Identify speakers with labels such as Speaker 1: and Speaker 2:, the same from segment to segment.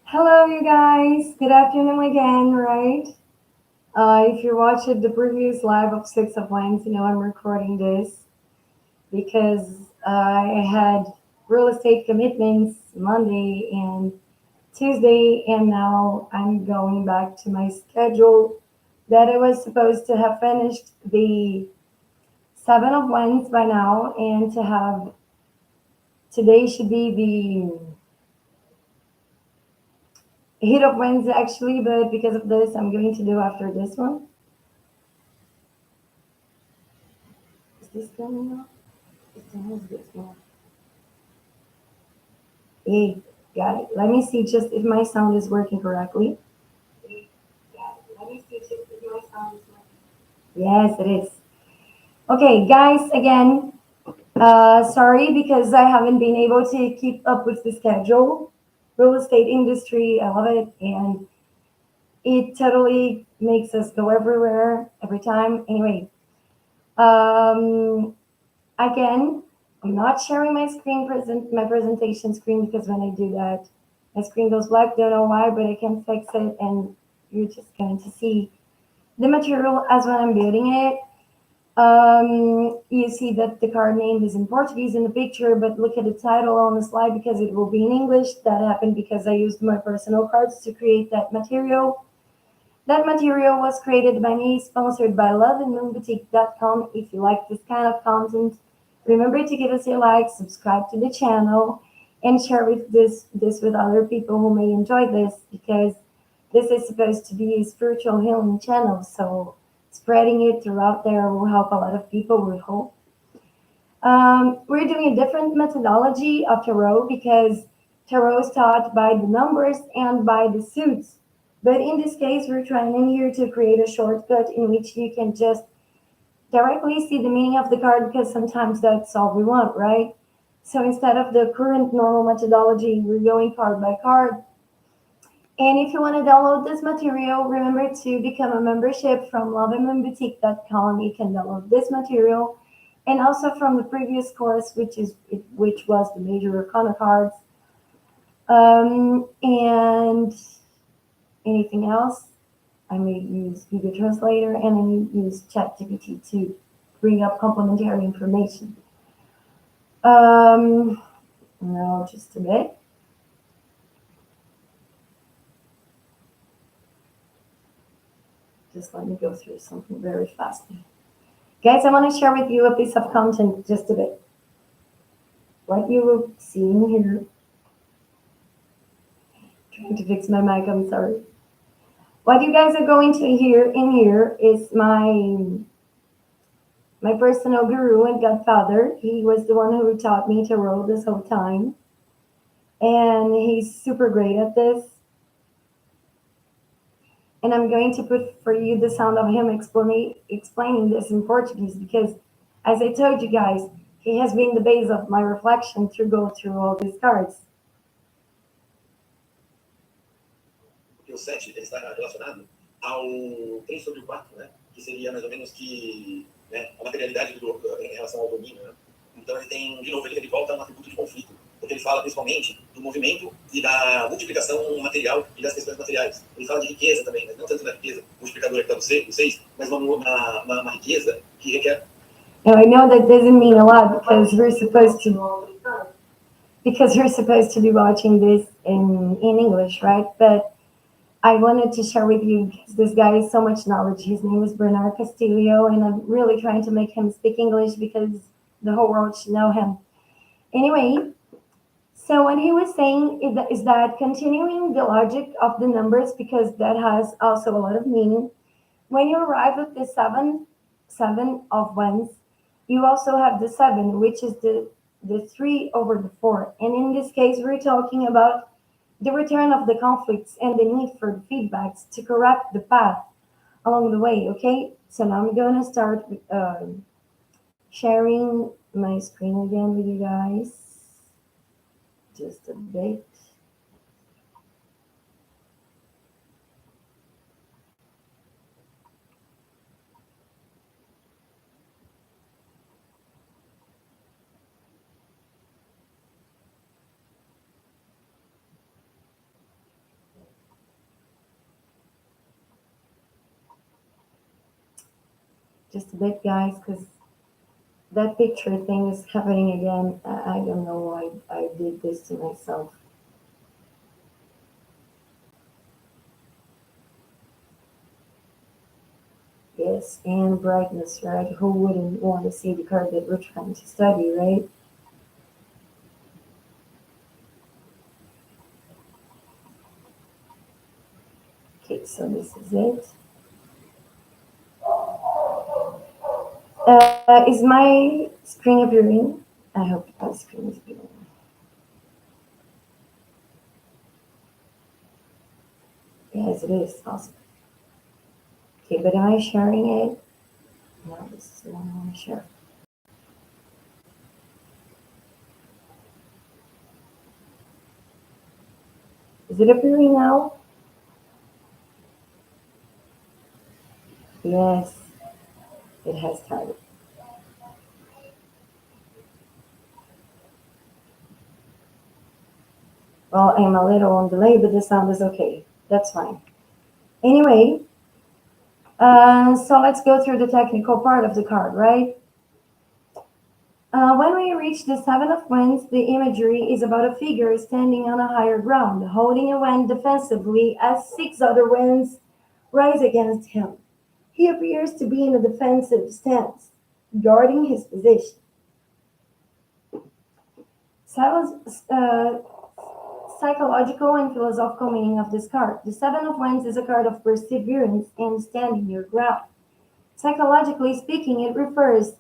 Speaker 1: Hello, you guys. Good afternoon again, right? If you watched the previous live of Six of Wands, you know I'm recording this because I had real estate commitments Monday and Tuesday, and now I'm going back to my schedule that I was supposed to have finished the Seven of Wands by now, and to have today should be the Hit of Wands actually, but because of this, I'm going to do after this one. Is this coming up? It sounds good. Hey, got it. Let me see just if my sound is working correctly. Let me see just if my sound is working. Yes, it is. Okay, guys, again, sorry because I haven't been able to keep up with the schedule. Real estate industry, I love it, and it totally makes us go everywhere every time. Anyway, um, again, I'm not sharing my presentation screen because when I do that, my screen goes black. Don't know why, but I can fix it, and you're just going to see the material as when I'm building it. You see that the card name is in Portuguese in the picture, but look at the title on the slide because it will be in English. That happened because I used my personal cards to create that material. That material was created by me, sponsored by loveandmoonboutique.com. If you like this kind of content, remember to give us a like, subscribe to the channel, and share this with other people who may enjoy this because this is supposed to be a spiritual healing channel. So spreading it throughout there will help a lot of people, we hope. We're doing a different methodology of tarot because tarot is taught by the numbers and by the suits. But in this case, we're trying in here to create a shortcut in which you can just directly see the meaning of the card because sometimes that's all we want, right? So instead of the current normal methodology, we're going card by card. And if you want to download this material, remember to become a membership from loveandmoonboutique.com. You can download this material and also from the previous course, which was the Major Arcana cards. And anything else, I may use Google Translator and I may use ChatGPT to bring up complementary information. Now just a bit. Just let me go through something very fast. Guys, I want to share with you a piece of content just a bit. What you will see in here. Trying to fix my mic, I'm sorry. What you guys are going to hear in here is my personal guru and godfather. He was the one who taught me to roll this whole time. And he's super great at this. And I'm going to put for you the sound of him explaining this in Portuguese because, as I told you guys, he has been the base of my reflection to go through all these cards.
Speaker 2: O 7 ele está relacionado ao 3 sobre o 4, né? Que seria mais ou menos que a materialidade em relação ao domínio. Né? Então ele tem, de novo, ele volta a um atributo de conflito, porque ele fala principalmente do movimento e da multiplicação material e das questões materiais. Ele fala de riqueza também, mas não tanto da riqueza multiplicadora que está no 6, mas uma riqueza que requer.
Speaker 1: Now I know that doesn't mean a lot because we're supposed to be watching this in English, right? But I wanted to share with you this guy has so much knowledge. His name is Bernard Castillo, and I'm really trying to make him speak English because the whole world should know him. Anyway, so what he was saying is that continuing the logic of the numbers, because that has also a lot of meaning, when you arrive at the seven of wands, you also have the 7, which is the 3 over the 4. And in this case, we're talking about the return of the conflicts and the need for feedbacks to correct the path along the way. Okay, so now I'm going to start sharing my screen again with you guys. Just a bit. just a bit, guys, because that picture thing is happening again. I don't know why I did this to myself. Yes, and brightness, right? Who wouldn't want to see the card that we're trying to study, right? Okay, so this is it. Is my screen appearing? I hope my screen is appearing. Yes, it is. Awesome. Okay, but am I sharing it? No, this is the one I want to share. Is it appearing now? Yes, it has started. Well, I'm a little on delay, but the sound is okay. That's fine. Anyway, so let's go through the technical part of the card, right? When we reach the Seven of Wands, the imagery is about a figure standing on a higher ground, holding a wand defensively as six other wands rise against him. He appears to be in a defensive stance, guarding his position. Psychological and philosophical meaning of this card. The Seven of Wands is a card of perseverance and standing your ground. Psychologically speaking, it reflects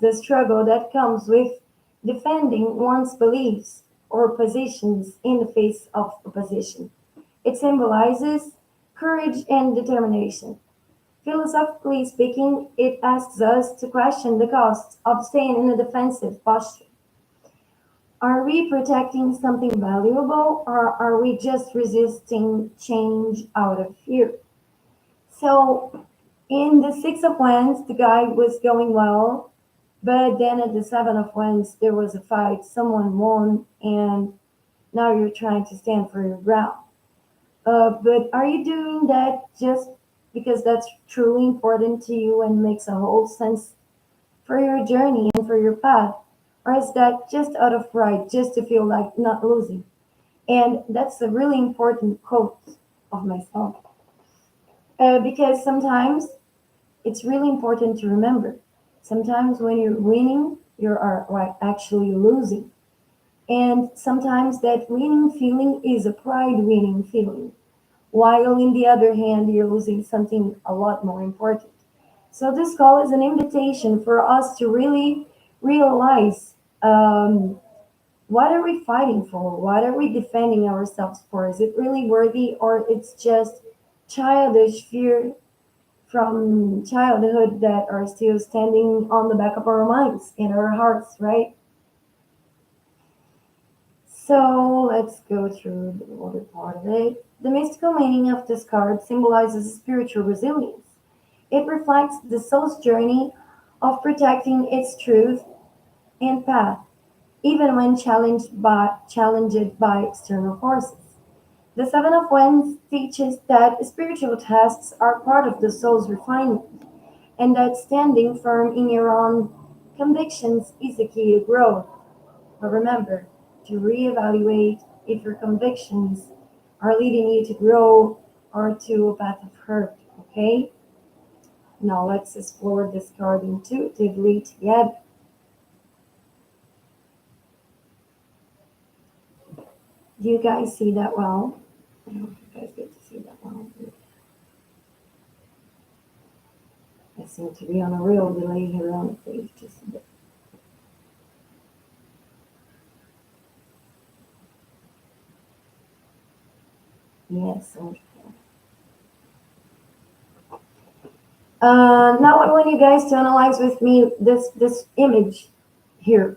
Speaker 1: the struggle that comes with defending one's beliefs or positions in the face of opposition. It symbolizes courage and determination. Philosophically speaking, it asks us to question the costs of staying in a defensive posture. Are we protecting something valuable or are we just resisting change out of fear? So, in the Six of Wands, the guy was going well, but then at the Seven of Wands, there was a fight, someone won, and now you're trying to stand for your ground. But are you doing that just because that's truly important to you and makes a whole sense for your journey and for your path? Or is that just out of pride, just to feel like not losing? And that's a really important quote of myself. Because sometimes it's really important to remember. Sometimes when you're winning, you are actually losing. And sometimes that winning feeling is a pride winning feeling, while in the other hand, you're losing something a lot more important. So this call is an invitation for us to really realize what are we fighting for? What are we defending ourselves for? Is it really worthy or it's just childish fear from childhood that are still standing on the back of our minds and our hearts, right? So let's go through the other part of it. The mystical meaning of this card symbolizes spiritual resilience. It reflects the soul's journey of protecting its truth and path, even when challenged by external forces. The Seven of Wands teaches that spiritual tests are part of the soul's refinement, and that standing firm in your own convictions is the key to growth. But remember to reevaluate if your convictions are leading you to grow or to a path of hurt, okay? Now let's explore this card intuitively together. Do you guys see that well? I don't know if you guys get to see that well. I seem to be on a real delay here on the page just a bit. Yes, okay. Now I want you guys to analyze with me this image here.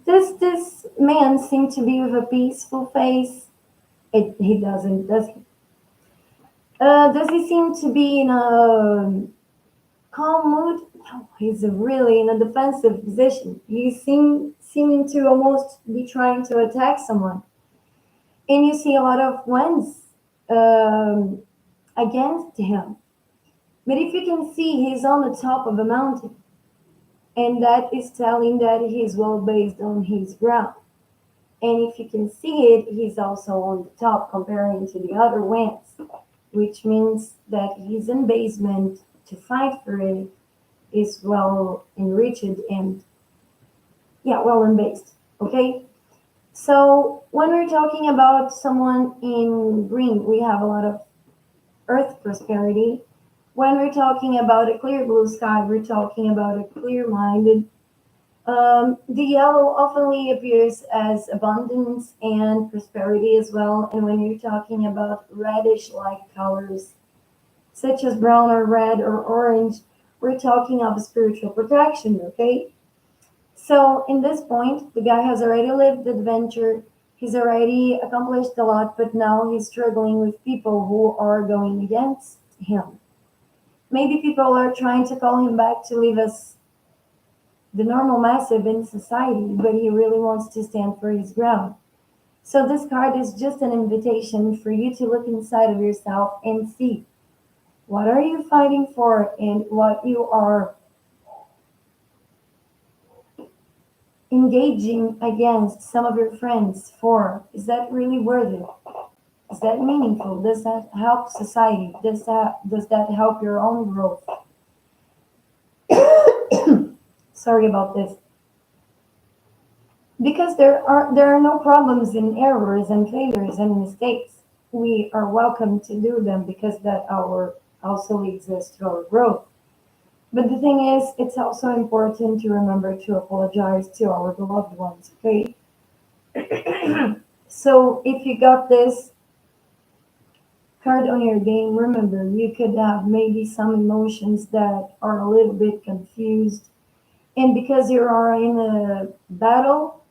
Speaker 1: Does this man seem to be with a peaceful face? He doesn't, does he? Does he seem to be in a calm mood? No, he's really in a defensive position. He's seeming to almost be trying to attack someone. And you see a lot of wands against him. But if you can see, he's on the top of a mountain, and that is telling that he's well based on his ground. And if you can see it, he's also on the top comparing to the other ones, which means that his basement to fight for it is well enriched and yeah, well based. Okay. So when we're talking about someone in green, we have a lot of earth prosperity. When we're talking about a clear blue sky, we're talking about a clear minded. The yellow often appears as abundance and prosperity as well. And when you're talking about reddish like colors, such as brown or red or orange, we're talking of spiritual protection, okay? So in this point, the guy has already lived the adventure. He's already accomplished a lot, but now he's struggling with people who are going against him. Maybe people are trying to call him back to leave us the normal massive in society, but he really wants to stand for his ground. So this card is just an invitation for you to look inside of yourself and see what are you fighting for and what you are engaging against some of your friends for. Is that really worth it? Is that meaningful? Does that help society? Does that help your own growth? Sorry about this. Because there are no problems in errors and failures and mistakes. We are welcome to do them because that our also leads us to our growth. But the thing is, it's also important to remember to apologize to our beloved ones, okay? So if you got this card on your game, remember you could have maybe some emotions that are a little bit confused. And because you are in a battle,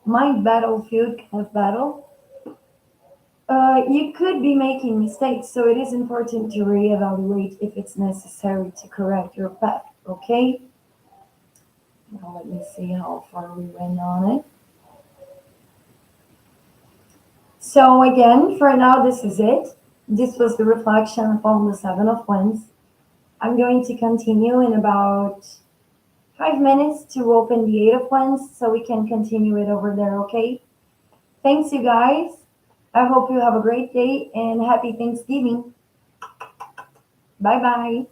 Speaker 1: mind battlefield kind of battle, you could be making mistakes. So it is important to reevaluate if it's necessary to correct your path, okay? Now let me see how far we went on it. So again, for now, this is it. This was the reflection upon the Seven of Wands. I'm going to continue in about 5 minutes to open the Eight of Wands so we can continue it over there, okay? Thanks, you guys. I hope you have a great day and happy Thanksgiving. Bye bye.